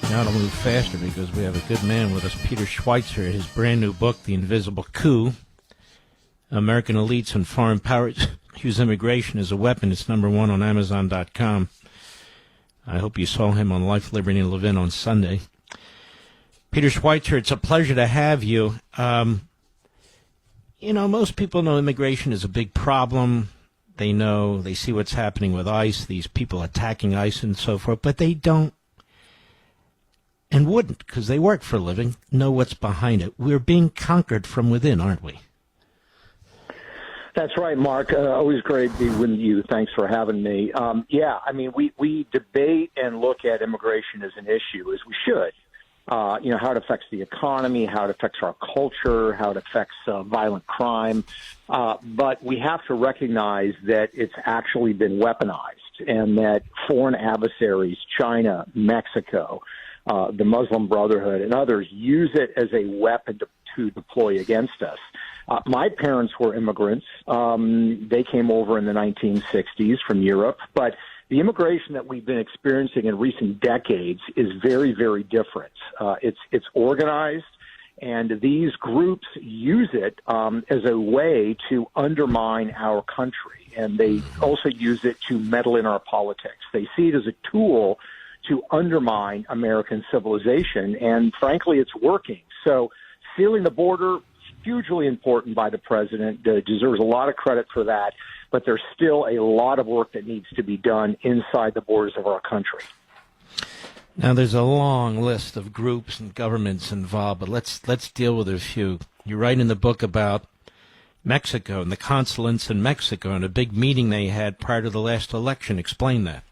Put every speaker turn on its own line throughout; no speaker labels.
Now to move faster because we have a good man with us, Peter Schweizer. His brand new book, The Invisible Coup, American Elites and Foreign Powers Use Immigration as a Weapon. It's #1 on Amazon.com. I hope you saw him on Life, Liberty, and Levin on Sunday. Peter Schweizer, it's a pleasure to have you. Most people know immigration is a big problem. They see what's happening with ICE, these people attacking ICE and so forth, but they don't, and wouldn't, because they work for a living, know what's behind it. We're being conquered from within, aren't we?
That's right, Mark. Always great to be with you. Thanks for having me. We debate and look at immigration as an issue, as we should. How it affects the economy, how it affects our culture, how it affects violent crime. But we have to recognize that it's actually been weaponized and that foreign adversaries, China, Mexico, the Muslim Brotherhood, and others use it as a weapon to deploy against us. My parents were immigrants. They came over in the 1960s from Europe, but the immigration that we've been experiencing in recent decades is very, very different. It's organized, and these groups use it as a way to undermine our country, and they also use it to meddle in our politics. They see it as a tool to undermine American civilization, and frankly, it's working. So sealing the border, hugely important by the president, deserves a lot of credit for that, but there's still a lot of work that needs to be done inside the borders of our country.
Now, there's a long list of groups and governments involved, but let's deal with a few. You write in the book about Mexico and the consulates in Mexico and a big meeting they had prior to the last election. Explain that.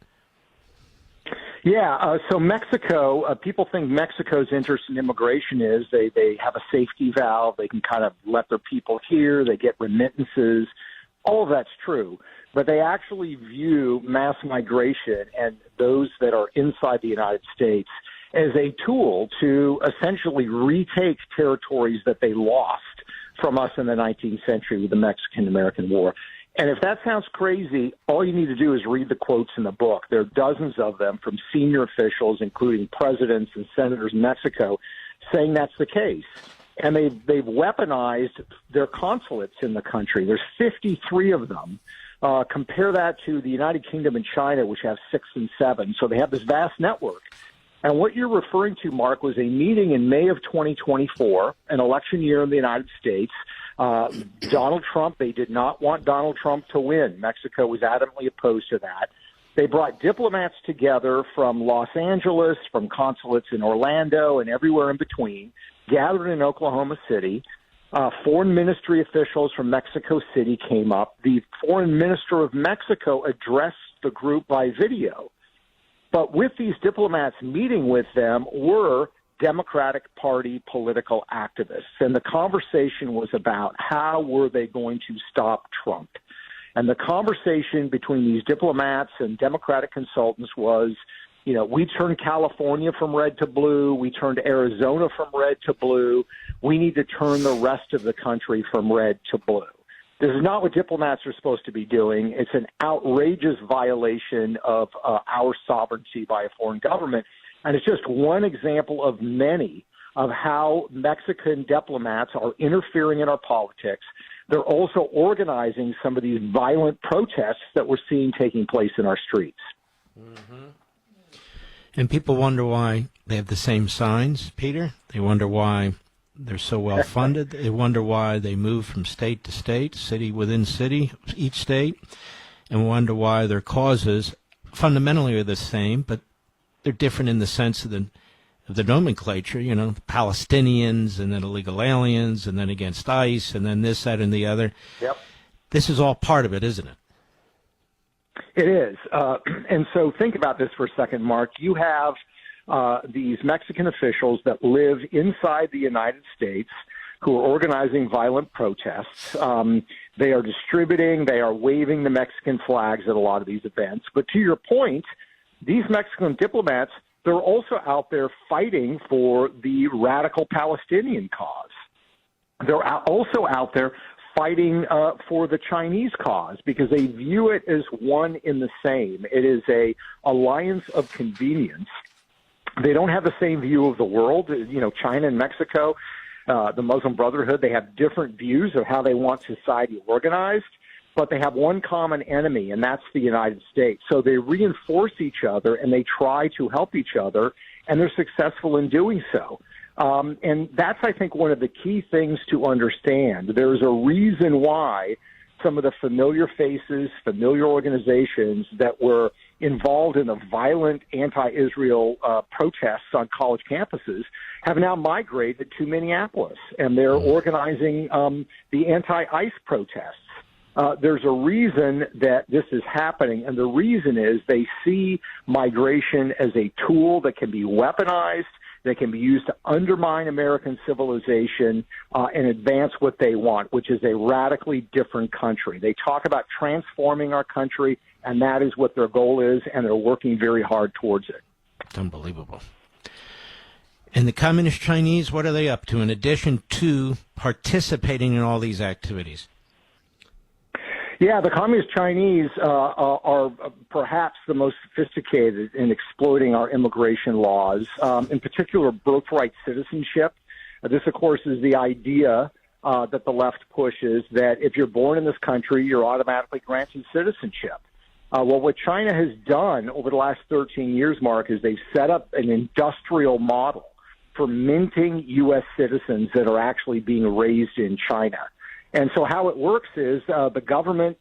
Yeah, so Mexico, people think Mexico's interest in immigration is they have a safety valve. They can kind of let their people here. They get remittances. All of that's true. But they actually view mass migration and those that are inside the United States as a tool to essentially retake territories that they lost from us in the 19th century with the Mexican-American War. And if that sounds crazy, all you need to do is read the quotes in the book. There are dozens of them from senior officials, including presidents and senators in Mexico, saying that's the case. And they've weaponized their consulates in the country. There's 53 of them. Compare that to the United Kingdom and China, which have 6 and 7. So they have this vast network. And what you're referring to, Mark, was a meeting in May of 2024, an election year in the United States. Donald Trump, they did not want Donald Trump to win. Mexico was adamantly opposed to that. They brought diplomats together from Los Angeles, from consulates in Orlando and everywhere in between, gathered in Oklahoma City. Foreign ministry officials from Mexico City came up. The foreign minister of Mexico addressed the group by video. But with these diplomats meeting with them were Democratic Party political activists. And the conversation was about how were they going to stop Trump. And the conversation between these diplomats and Democratic consultants was, we turned California from red to blue. We turned Arizona from red to blue. We need to turn the rest of the country from red to blue. This is not what diplomats are supposed to be doing. It's an outrageous violation of our sovereignty by a foreign government. And it's just one example of many of how Mexican diplomats are interfering in our politics. They're also organizing some of these violent protests that we're seeing taking place in our streets.
Mm-hmm. And people wonder why they have the same signs, Peter. They wonder why they're so well funded. They wonder why they move from state to state, city within city, each state, and wonder why their causes fundamentally are the same, but they're different in the sense of the nomenclature, the Palestinians and then illegal aliens and then against ICE and then this, that, and the other.
Yep.
This is all part of it, isn't it?
It is. And so think about this for a second, Mark. You have these Mexican officials that live inside the United States who are organizing violent protests. They are distributing, they are waving the Mexican flags at a lot of these events. But to your point, these Mexican diplomats, they're also out there fighting for the radical Palestinian cause. They're also out there fighting for the Chinese cause because they view it as one in the same. It is a alliance of convenience. They don't have the same view of the world. You know, China and Mexico, the Muslim Brotherhood, they have different views of how they want society organized, but they have one common enemy, and that's the United States. So they reinforce each other, and they try to help each other, and they're successful in doing so. And that's, I think, one of the key things to understand. There's a reason why some of the familiar faces, familiar organizations that were involved in the violent anti-Israel protests on college campuses have now migrated to Minneapolis, and they're organizing the anti-ICE protests. There's a reason that this is happening, and the reason is they see migration as a tool that can be weaponized, that can be used to undermine American civilization and advance what they want, which is a radically different country. They talk about transforming our country, and that is what their goal is, and they're working very hard towards it.
It's unbelievable. And the Communist Chinese, what are they up to in addition to participating in all these activities?
Yeah, the Communist Chinese are perhaps the most sophisticated in exploiting our immigration laws, in particular birthright citizenship. This, of course, is the idea that the left pushes, that if you're born in this country, you're automatically granted citizenship. Well, what China has done over the last 13 years, Mark, is they've set up an industrial model for minting U.S. citizens that are actually being raised in China. And so how it works is the government,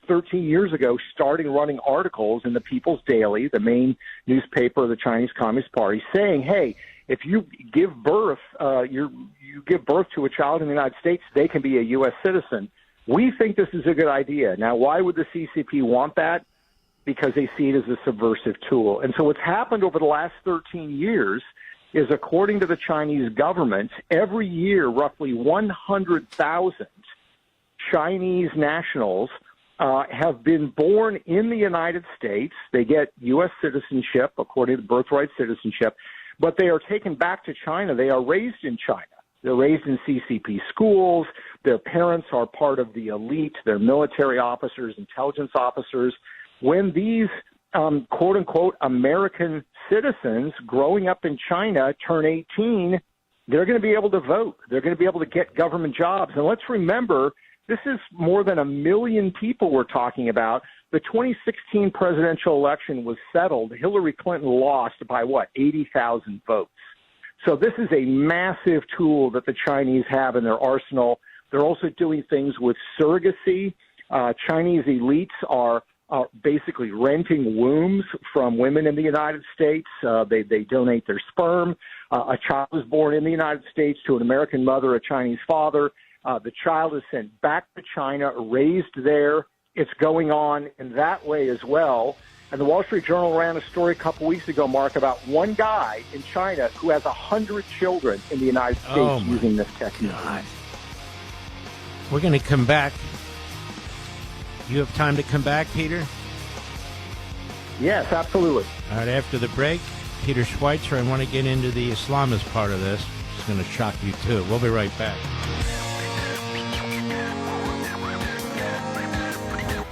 13 years ago, started running articles in the People's Daily, the main newspaper of the Chinese Communist Party, saying, hey, if you give birth, you give birth to a child in the United States, they can be a U.S. citizen. We think this is a good idea. Now, why would the CCP want that? Because they see it as a subversive tool. And so what's happened over the last 13 years is, according to the Chinese government, every year roughly 100,000 Chinese nationals have been born in the United States. They get U.S. citizenship, according to birthright citizenship, but they are taken back to China. They are raised in China. They're raised in CCP schools. Their parents are part of the elite. They're military officers, intelligence officers. When these quote-unquote American citizens growing up in China turn 18, they're going to be able to vote. They're going to be able to get government jobs. And let's remember, this is more than 1 million people we're talking about. The 2016 presidential election was settled. Hillary Clinton lost by, 80,000 votes. So this is a massive tool that the Chinese have in their arsenal. They're also doing things with surrogacy. Chinese elites are basically renting wombs from women in the United States. They donate their sperm. A child is born in the United States to an American mother, a Chinese father. The child is sent back to China, raised there. It's going on in that way as well. And the Wall Street Journal ran a story a couple weeks ago, Mark, about one guy in China who has 100 children in the United States using this technique. God.
We're going to come back. You have time to come back, Peter?
Yes, absolutely.
All right, after the break, Peter Schweizer, I want to get into the Islamist part of this. It's going to shock you, too. We'll be right back.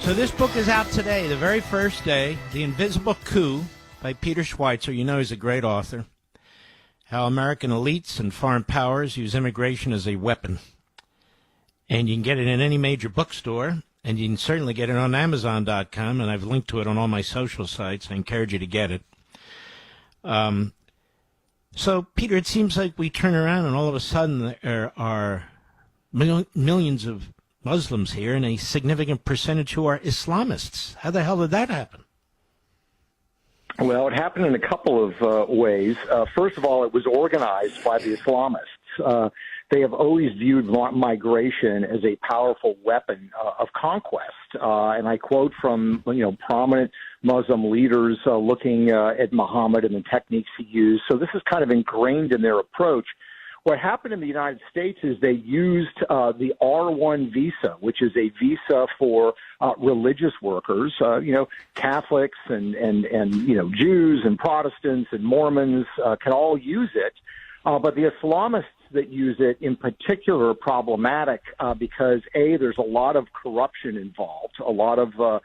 So this book is out today, the very first day, The Invisible Coup by Peter Schweizer. You know he's a great author. How American elites and foreign powers use immigration as a weapon. And you can get it in any major bookstore, and you can certainly get it on Amazon.com, and I've linked to it on all my social sites. I encourage you to get it. So, Peter, it seems like we turn around and all of a sudden there are millions of Muslims here and a significant percentage who are Islamists. How the hell did that happen?
Well, it happened in a couple of ways. First of all, it was organized by the Islamists. They have always viewed migration as a powerful weapon of conquest. And I quote from, prominent Muslim leaders looking at Muhammad and the techniques he used. So this is kind of ingrained in their approach. What happened in the United States is they used the R1 visa, which is a visa for religious workers, Catholics and Jews and Protestants and Mormons can all use it. But the Islamists that use it in particular are problematic because, A, there's a lot of corruption involved, a lot of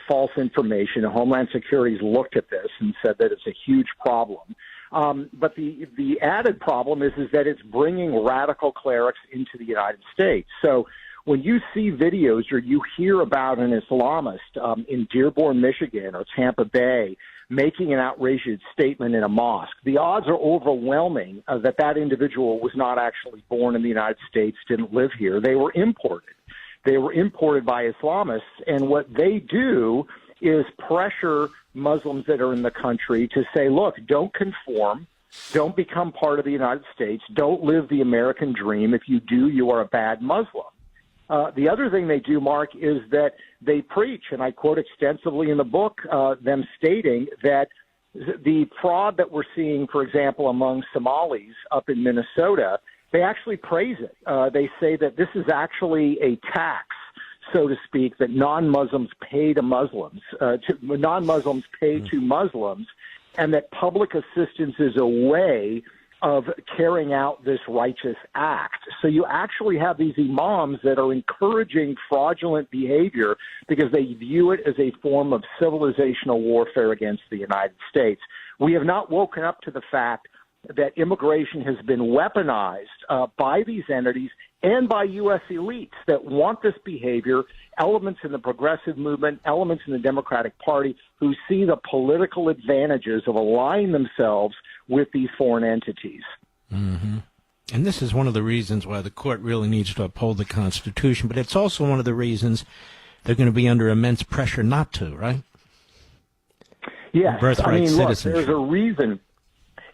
false information. Homeland Security's looked at this and said that it's a huge problem. But the added problem is that it's bringing radical clerics into the United States. So when you see videos or you hear about an Islamist in Dearborn, Michigan, or Tampa Bay making an outrageous statement in a mosque, the odds are overwhelming that that individual was not actually born in the United States, didn't live here. They were imported. They were imported by Islamists, and what they do is pressure Muslims that are in the country to say, look, don't conform, don't become part of the United States, don't live the American dream. If you do, you are a bad Muslim. The other thing they do, Mark, is that they preach, and I quote extensively in the book, them stating that the fraud that we're seeing, for example, among Somalis up in Minnesota, they actually praise it. They say that this is actually a tax, so to speak, that non-Muslims pay to Muslims, non-Muslims pay to Muslims, and that public assistance is a way of carrying out this righteous act. So you actually have these imams that are encouraging fraudulent behavior because they view it as a form of civilizational warfare against the United States. We have not woken up to the fact that immigration has been weaponized by these entities and by U.S. elites that want this behavior, elements in the progressive movement, elements in the Democratic Party who see the political advantages of aligning themselves with these foreign entities.
Mm-hmm. And this is one of the reasons why the court really needs to uphold the Constitution, but it's also one of the reasons they're going to be under immense pressure not to, right?
Yes.
Birthright citizenship.
Look, there's a reason.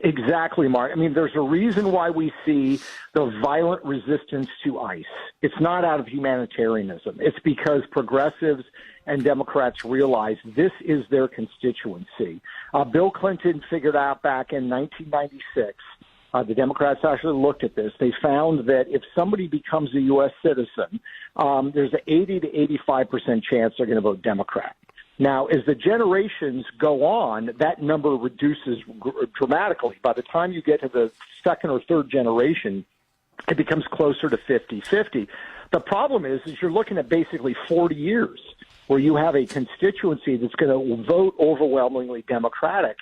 Exactly, Mark. I mean, there's a reason why we see the violent resistance to ICE. It's not out of humanitarianism. It's because progressives and Democrats realize this is their constituency. Bill Clinton figured out back in 1996, the Democrats actually looked at this. They found that if somebody becomes a U.S. citizen, there's an 80 to 85% chance they're going to vote Democrat. Now, as the generations go on, that number reduces dramatically. By the time you get to the second or third generation, it becomes closer to 50-50. The problem is you're looking at basically 40 years where you have a constituency that's going to vote overwhelmingly Democratic.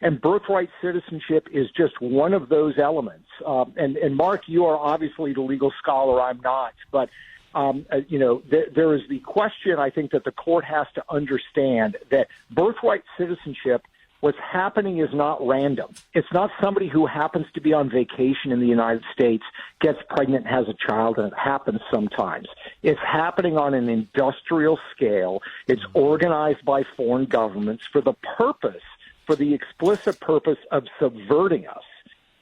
And birthright citizenship is just one of those elements. And Mark, you are obviously the legal scholar. I'm not. But there is the question, I think, that the court has to understand that birthright citizenship, what's happening is not random. It's not somebody who happens to be on vacation in the United States, gets pregnant, has a child, and it happens sometimes. It's happening on an industrial scale. It's organized by foreign governments for the explicit purpose of subverting us.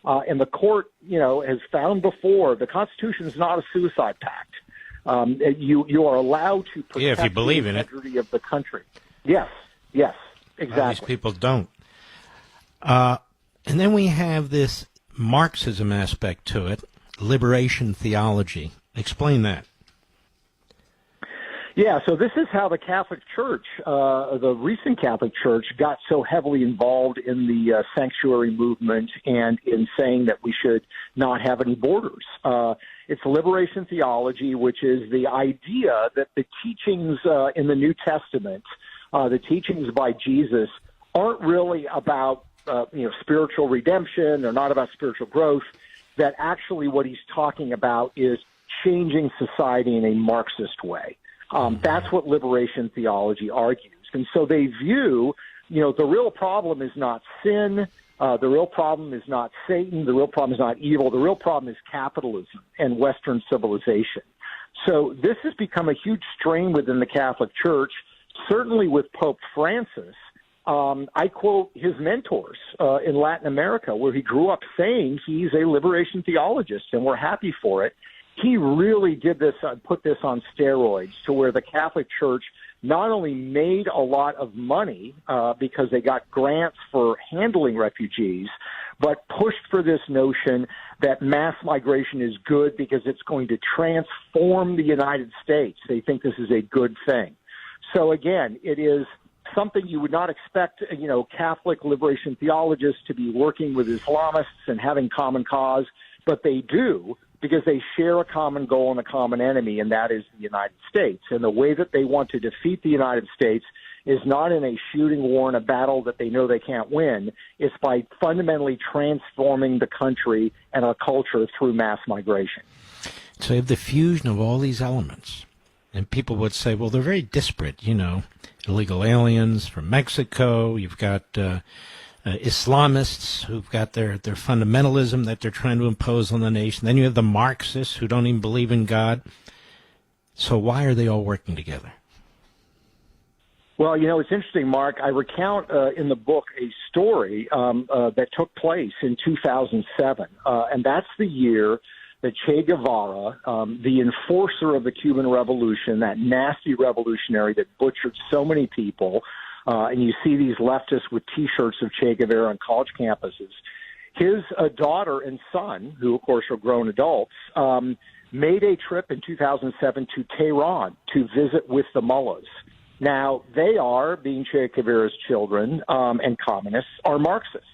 And the court, has found before the Constitution is not a suicide pact. You are allowed to protect
if you believe
the
in
integrity of the country. Yes, exactly.
These people don't. And then we have this Marxism aspect to it, liberation theology. Explain that. Yeah,
so this is how the Catholic Church, the recent Catholic Church, got so heavily involved in the sanctuary movement and in saying that we should not have any borders. It's liberation theology, which is the idea that the teachings in the New Testament, the teachings by Jesus, aren't really about spiritual redemption. They're not about spiritual growth. That actually what he's talking about is changing society in a Marxist way. That's what liberation theology argues. And so they view, the real problem is not sin. The real problem is not Satan. The real problem is not evil. The real problem is capitalism and Western civilization. So this has become a huge strain within the Catholic Church, certainly with Pope Francis. I quote his mentors in Latin America, where he grew up saying he's a liberation theologist, and we're happy for it. He really did this, put this on steroids to where the Catholic Church not only made a lot of money because they got grants for handling refugees, but pushed for this notion that mass migration is good because it's going to transform the United States. They think this is a good thing. So again, it is something you would not expect, Catholic liberation theologists to be working with Islamists and having common cause, but they do, because they share a common goal and a common enemy, and that is the United States. And the way that they want to defeat the United States is not in a shooting war in a battle that they know they can't win. It's by fundamentally transforming the country and our culture through mass migration.
So you have the fusion of all these elements. And people would say, well, they're very disparate, you know, illegal aliens from Mexico. You've got Islamists who've got their fundamentalism that they're trying to impose on the nation. Then you have the Marxists who don't even believe in God. So why are they all working together?
Well, you know, it's interesting, Mark. I recount in the book a story that took place in 2007, and that's the year that Che Guevara, the enforcer of the Cuban Revolution, that nasty revolutionary that butchered so many people, and you see these leftists with T-shirts of Che Guevara on college campuses, his daughter and son, who of course are grown adults, made a trip in 2007 to Tehran to visit with the mullahs. Now, they are, being Che Guevara's children and communists, are Marxists.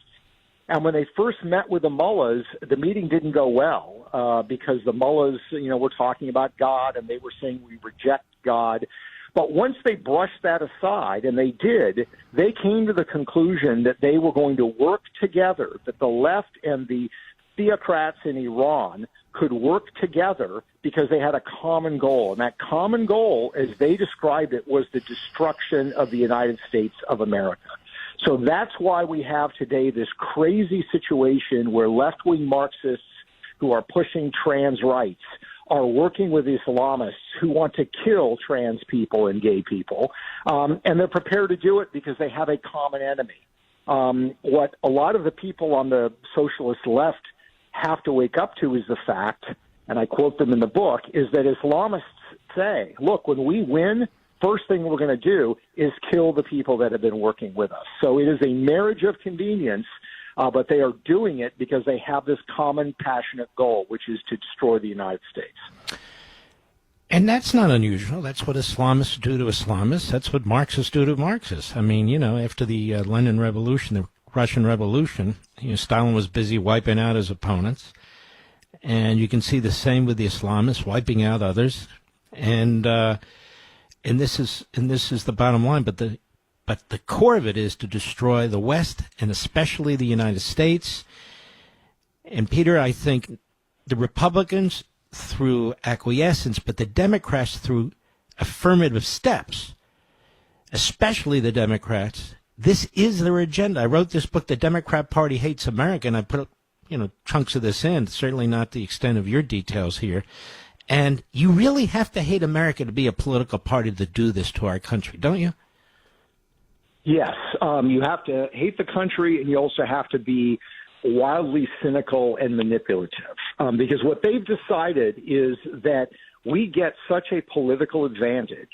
And when they first met with the mullahs, the meeting didn't go well because the mullahs, you know, were talking about God and they were saying we reject God. But once they brushed that aside, and they did, they came to the conclusion that they were going to work together, that the left and the theocrats in Iran could work together because they had a common goal. And that common goal, as they described it, was the destruction of the United States of America. So that's why we have today this crazy situation where left-wing Marxists who are pushing trans rights are working with Islamists who want to kill trans people and gay people, and they're prepared to do it because they have a common enemy. What a lot of the people on the socialist left have to wake up to is the fact, and I quote them in the book, is that Islamists say, look, when we win, first thing we're going to do is kill the people that have been working with us. So it is a marriage of convenience, but they are doing it because they have this common passionate goal, which is to destroy the United States.
And that's not unusual. That's what Islamists do to Islamists. That's what Marxists do to Marxists. I mean, you know, after the Lenin Revolution, the Russian Revolution, you know, Stalin was busy wiping out his opponents. And you can see the same with the Islamists, wiping out others. And this is the bottom line. But the core of it is to destroy the West and especially the United States. And Peter, I think the Republicans through acquiescence, but the Democrats through affirmative steps, especially the Democrats. This is their agenda. I wrote this book, The Democrat Party Hates America, and I put, you know, chunks of this in, certainly not the extent of your details here. And you really have to hate America to be a political party to do this to our country, don't you?
Yes. You have to hate the country, and you also have to be wildly cynical and manipulative. Because what they've decided is that we get such a political advantage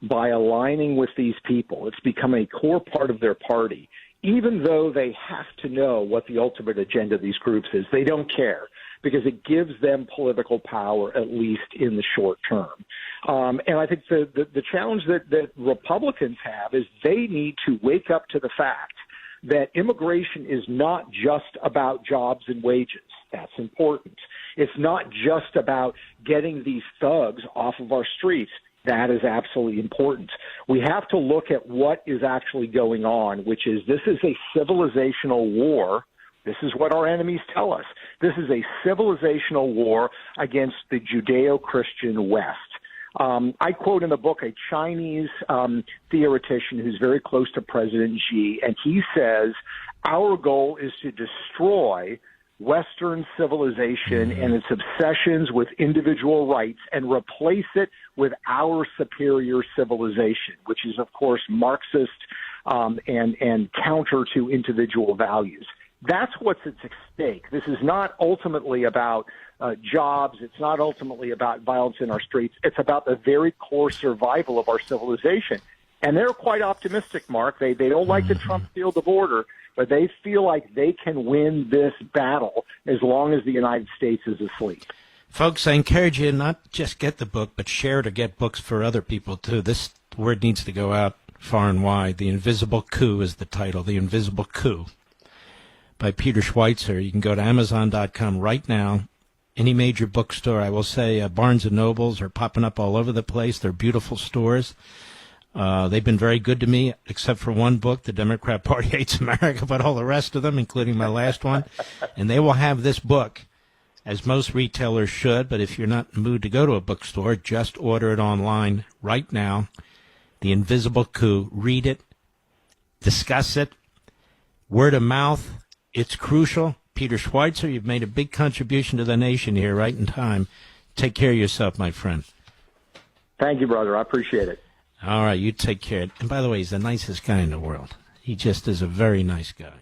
by aligning with these people. It's become a core part of their party. Even though they have to know what the ultimate agenda of these groups is, they don't care because it gives them political power, at least in the short term. And I think the challenge that Republicans have is they need to wake up to the fact that immigration is not just about jobs and wages. That's important. It's not just about getting these thugs off of our streets. That is absolutely important. We have to look at what is actually going on, which is this is a civilizational war. This is what our enemies tell us. This is a civilizational war against the Judeo-Christian West. I quote in the book a Chinese theoretician who's very close to President Xi, and he says, our goal is to destroy Western civilization and its obsessions with individual rights and replace it with our superior civilization, which is, of course, Marxist and counter to individual values. That's what's at stake. This is not ultimately about jobs. It's not ultimately about violence in our streets. It's about the very core survival of our civilization. And they're quite optimistic, Mark. They don't like the Trump deal the border, but they feel like they can win this battle as long as the United States is asleep.
Folks, I encourage you not just get the book, but share it or get books for other people, too. This word needs to go out far and wide. The Invisible Coup is the title, The Invisible Coup, by Peter Schweizer. You can go to Amazon.com right now. Any major bookstore, I will say Barnes & Nobles are popping up all over the place. They're beautiful stores. They've been very good to me, except for one book, The Democrat Party Hates America, but all the rest of them, including my last one. And they will have this book, as most retailers should, but if you're not in the mood to go to a bookstore, just order it online right now. The Invisible Coup. Read it. Discuss it. Word of mouth. It's crucial. Peter Schweizer, you've made a big contribution to the nation here, right in time. Take care of yourself, my friend.
Thank you, brother. I appreciate it.
All right, you take care. And by the way, he's the nicest guy in the world. He just is a very nice guy.